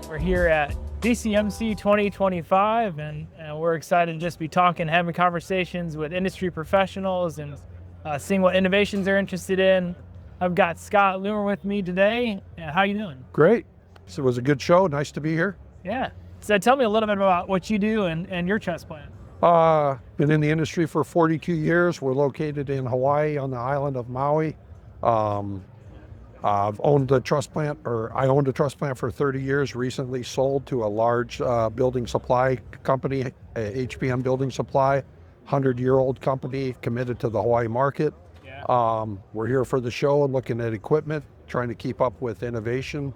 We're here at DCMC 2025, and we're excited to just be talking, having conversations with industry professionals and seeing what innovations they're interested in. I've got Scott Loomer with me today. How you doing? Great. So it was a good show. Nice to be here. Yeah. So tell me a little bit about what you do and your truss plant. Been in the industry for 42 years. We're located in Hawaii on the island of Maui. I've owned a truss plant, or I owned a truss plant for 30 years, recently sold to a large building supply company, HPM Building Supply, 100-year-old company committed to the Hawaii market. Yeah. We're here for the show and looking at equipment, trying to keep up with innovation.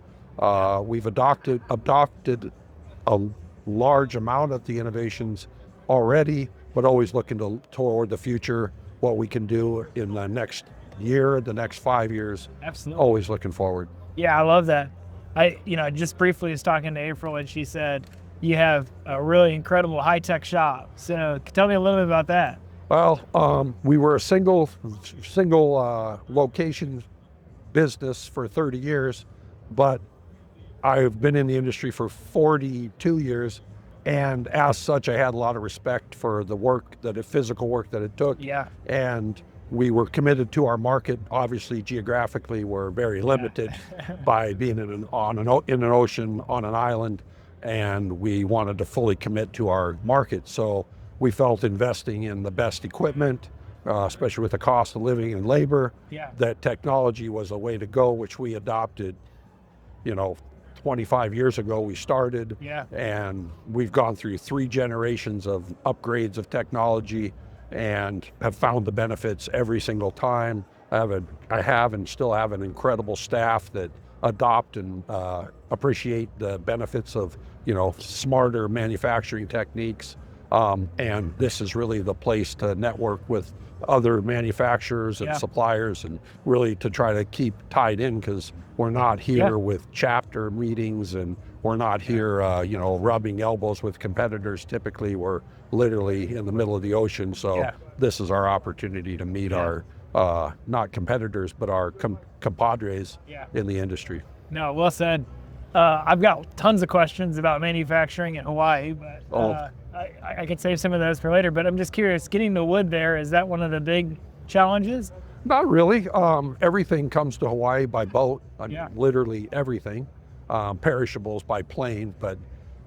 We've adopted a large amount of the innovations already, but always looking toward the future, what we can do in the next year, the next 5 years. Absolutely. Always looking forward. Yeah, I love that. I just briefly was talking to April, and she said you have a really incredible high-tech shop. So tell me a little bit about that. Well, we were a single location business for 30 years, but I've been in the industry for 42 years, and as such, I had a lot of respect for the work, the physical work that it took. Yeah. And we were committed to our market. Obviously, geographically, we're very limited by being in an ocean, on an island, and we wanted to fully commit to our market. So we felt investing in the best equipment, especially with the cost of living and labor, that technology was a way to go, which we adopted, 25 years ago we started, and we've gone through 3 generations of upgrades of technology and have found the benefits every single time. I have and still have an incredible staff that adopt and appreciate the benefits of, smarter manufacturing techniques. And this is really the place to network with other manufacturers and suppliers, and really to try to keep tied in, because we're not here with chapter meetings, and we're not here, rubbing elbows with competitors. Typically, we're literally in the middle of the ocean. So this is our opportunity to meet our, not competitors, but our compadres in the industry. No, well said. I've got tons of questions about manufacturing in Hawaii, but I could save some of those for later. But I'm just curious, getting the wood there, is that one of the big challenges? Not really. Everything comes to Hawaii by boat. Literally everything. Perishables by plane. But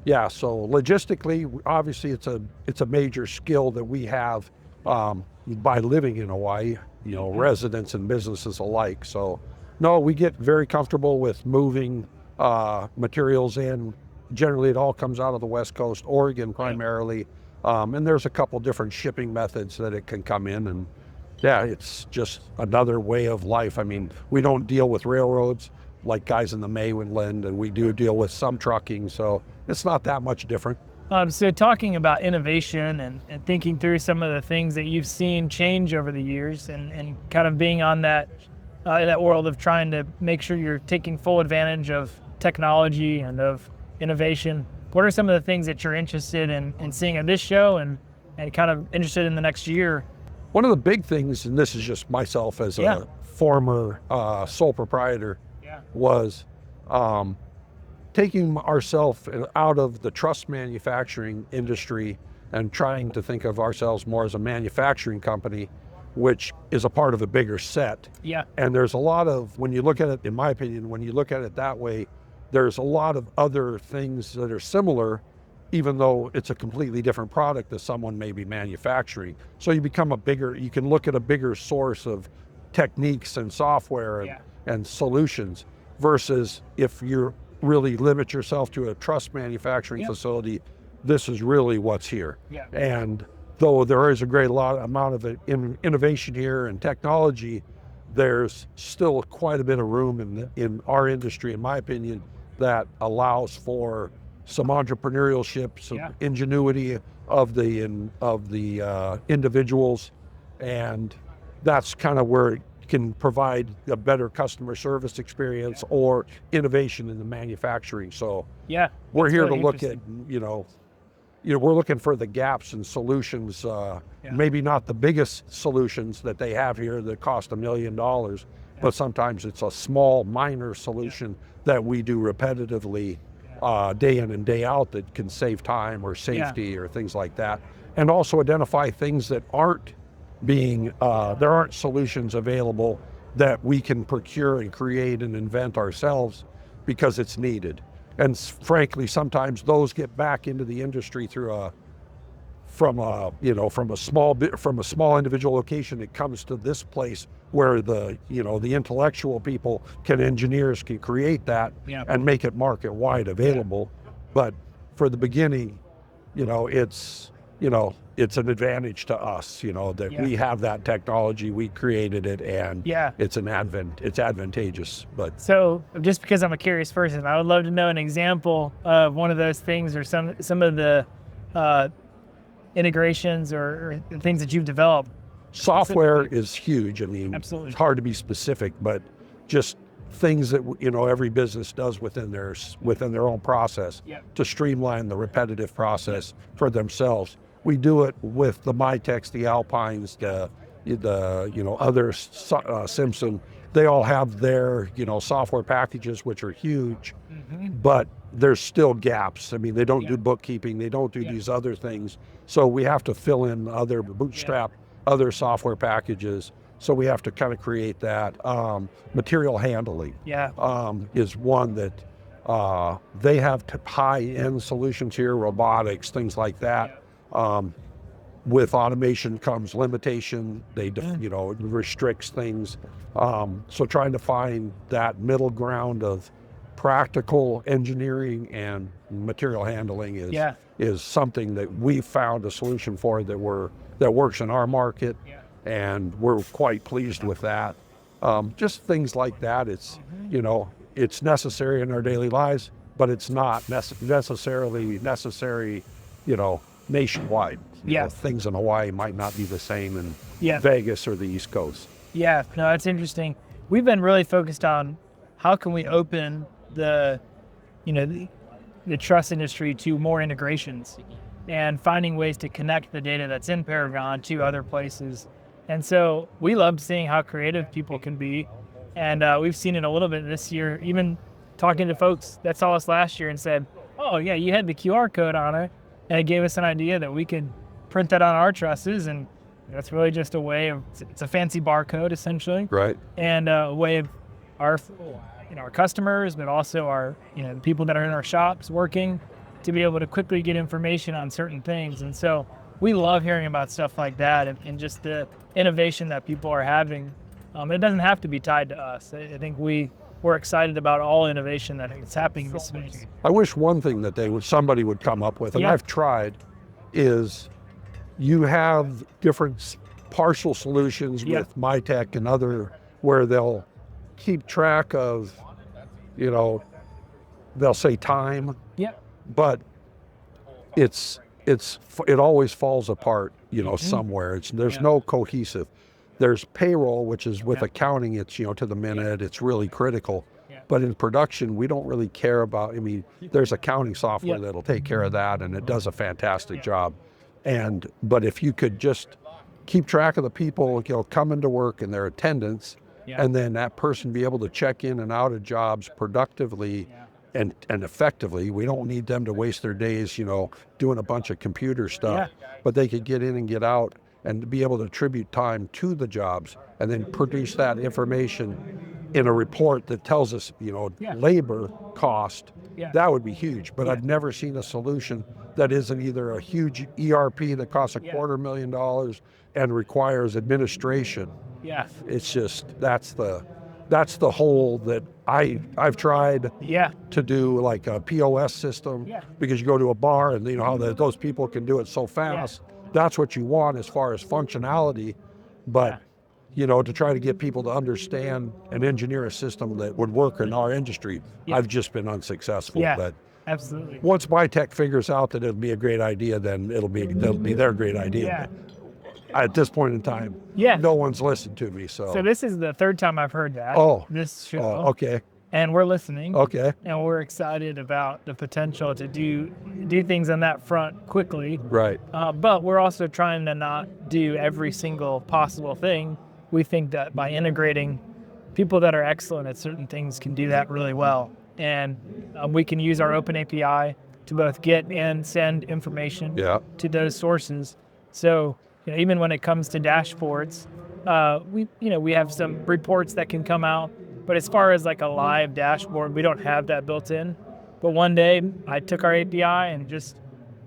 so logistically, obviously it's a major skill that we have by living in Hawaii, residents and businesses alike. So no, we get very comfortable with moving materials in. Generally, it all comes out of the West Coast, Oregon primarily, and there's a couple different shipping methods that it can come in, and it's just another way of life. I mean, we don't deal with railroads like guys in the mainland, and we do deal with some trucking, so it's not that much different. So talking about innovation and thinking through some of the things that you've seen change over the years, and kind of being on that world of trying to make sure you're taking full advantage of technology and of innovation, what are some of the things that you're interested in seeing at this show and kind of interested in the next year? One of the big things, and this is just myself as a former sole proprietor, was taking ourselves out of the truss manufacturing industry and trying to think of ourselves more as a manufacturing company, which is a part of a bigger set. And there's a lot of, when you look at it, in my opinion, when you look at it that way, there's a lot of other things that are similar, even though it's a completely different product that someone may be manufacturing. So you can look at a bigger source of techniques and software and solutions, versus if you really limit yourself to a truss manufacturing facility, this is really what's here. And though there is a great amount of innovation here and technology, there's still quite a bit of room in our industry, in my opinion, that allows for some entrepreneurship, some ingenuity of the individuals, and that's kind of where it can provide a better customer service experience or innovation in the manufacturing. So we're here to look at, we're looking for the gaps and solutions, maybe not the biggest solutions that they have here that cost $1 million, but sometimes it's a small, minor solution that we do repetitively day in and day out that can save time or safety or things like that. And also identify things that aren't there aren't solutions available that we can procure and create and invent ourselves because it's needed. And frankly, sometimes those get back into the industry from a small individual location. It comes to this place where the intellectual people engineers can create that and make it market wide available. But for the beginning, it's an advantage to us, that we have that technology, we created it, and it's advantageous. But so, just because I'm a curious person, I would love to know an example of one of those things, or some of the integrations or things that you've developed. Software is huge. I mean, absolutely. It's hard to be specific, but just things that every business does within their own process to streamline the repetitive process for themselves. We do it with the Mytex, the Alpines, the other Simpson. They all have their software packages, which are huge, but there's still gaps. I mean, they don't do bookkeeping, they don't do these other things. So we have to fill in other bootstrap, other software packages. So we have to kind of create that. Material handling is one that they have high-end solutions here, robotics, things like that. With automation comes limitation. It restricts things. So trying to find that middle ground of practical engineering and material handling is something that we found a solution for that works in our market, and we're quite pleased with that. Just things like that. It's it's necessary in our daily lives, but it's not necessarily necessary, nationwide. Things in Hawaii might not be the same in Vegas or the East Coast. No, that's interesting. We've been really focused on how can we open the truss industry to more integrations and finding ways to connect the data that's in Paragon to other places. And so we love seeing how creative people can be. And we've seen it a little bit this year, even talking to folks that saw us last year and said, oh yeah, you had the QR code on it. And it gave us an idea that we could print that on our trusses. And that's really just a way of, it's a fancy barcode essentially. Right. And a way of our customers, but also our, the people that are in our shops working to be able to quickly get information on certain things. And so we love hearing about stuff like that and just the innovation that people are having. It doesn't have to be tied to us. I think we're excited about all innovation that is happening in this space. I wish one thing that somebody would come up with, and I've tried, is you have different partial solutions with Mytech and other, where they'll keep track of, they'll say time, but it always falls apart, somewhere. There's no cohesive. There's payroll, which is with accounting, it's, to the minute, it's really critical. But in production, we don't really care about, there's accounting software that'll take care of that, and it does a fantastic job. But if you could just keep track of the people, coming to work and their attendance, and then that person be able to check in and out of jobs productively and effectively. We don't need them to waste their days, doing a bunch of computer stuff, but they could get in and get out and be able to attribute time to the jobs and then produce that information in a report that tells us, labor cost. That would be huge. But I've never seen a solution that isn't either a huge ERP that costs $250,000 and requires administration. It's just, that's the hole that I've tried to do, like a POS system, because you go to a bar and how those people can do it so fast. That's what you want as far as functionality, but to try to get people to understand and engineer a system that would work in our industry, I've just been unsuccessful. But absolutely. Once Mytech figures out that it'll be a great idea, then it'll be their great idea. At this point in time, no one's listened to me. So this is the third time I've heard that. This show. Okay. And we're listening. Okay. And we're excited about the potential to do things on that front quickly. Right. But we're also trying to not do every single possible thing. We think that by integrating people that are excellent at certain things can do that really well. and we can use our open API to both get and send information to those sources. So even when it comes to dashboards, we have some reports that can come out, but as far as like a live dashboard, we don't have that built in. But one day I took our API and just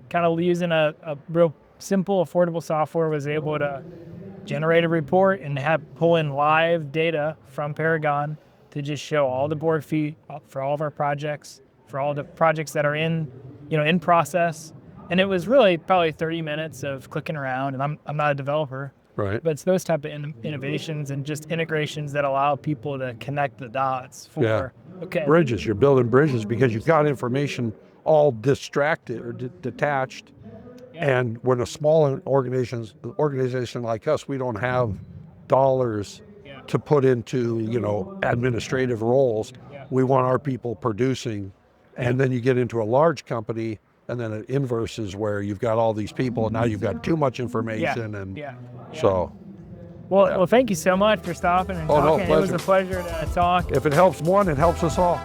kind of using a real simple, affordable software was able to generate a report and pull in live data from Paragon to just show all the board feet for all of our projects, for all the projects that are in process. And it was really probably 30 minutes of clicking around, and I'm not a developer, right? But it's those type of innovations and just integrations that allow people to connect the dots for bridges. You're building bridges because you've got information all distracted or detached. And when a small organization like us, we don't have dollars to put into administrative roles. We want our people producing, and then you get into a large company, and then it inverses where you've got all these people, and now you've got too much information, so. Well, thank you so much for stopping and talking. No, it was a pleasure to talk. If it helps one, it helps us all.